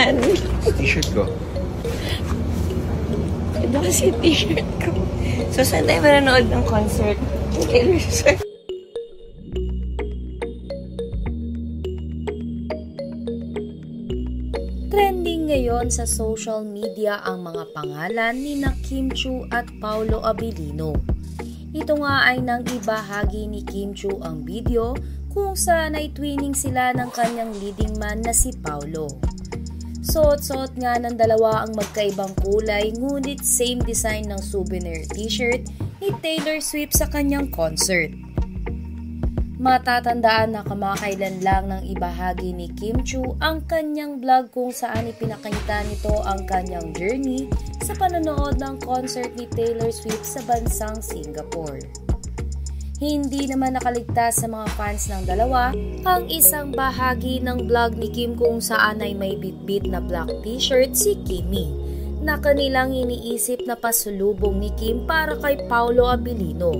Saan? T-shirt ko. Ito kasi t-shirt ko. So, saan tayo manonood ng concert? Taylor Swift. Trending ngayon sa social media ang mga pangalan ni Kim Chiu at Paolo Abilino. Ito nga ay nang ibahagi ni Kim Chiu ang video kung saan ay twinning sila ng kanyang leading man na si Paolo. Suot-suot nga ng dalawa ang magkaibang kulay ngunit same design ng souvenir t-shirt ni Taylor Swift sa kanyang concert. Matatandaan na kamakailan lang nang ibahagi ni Kim Chiu ang kanyang vlog kung saan ipinakita nito ang kanyang journey sa panonood ng concert ni Taylor Swift sa bansang Singapore. Hindi naman nakaligtas sa mga fans ng dalawa ang isang bahagi ng vlog ni Kim kung saan ay may bitbit na black t-shirt si Kimi na kanilang iniisip na pasulubong ni Kim para kay Paolo Abilino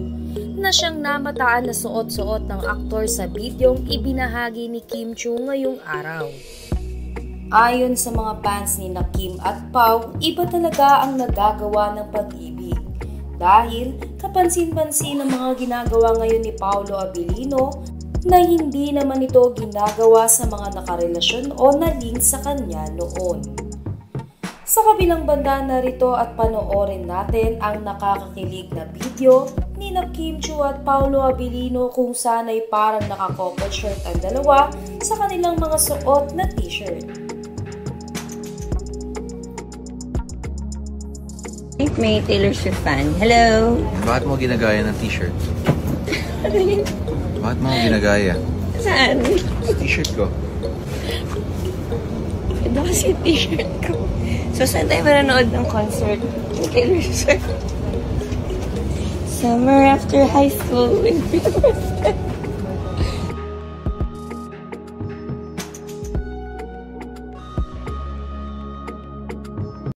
na siyang namataan na suot-suot ng aktor sa bidyong ibinahagi ni Kim Chiu ngayong araw. Ayon sa mga fans ni Kim at Pao, iba talaga ang nagagawa ng pag-ibig. Dahil kapansin-pansin ang mga ginagawa ngayon ni Paolo Abilino na hindi naman ito ginagawa sa mga nakarelasyon o na-link sa kanya noon. Sa kabilang banda narito at panoorin natin ang nakakakilig na video ni Kim Chiu at Paolo Abilino kung saan ay parang naka-couple shirt ang dalawa sa kanilang mga suot na t-shirt. May Taylor Swift fan. Hello! Bakit mo ginagaya ng t-shirt? Ano yun? Bakit mo ginagaya? Saan? T-shirt ko. Ito kasi t-shirt ko. So, saan tayo manonood ng concert ni Taylor Swift? Summer after high school.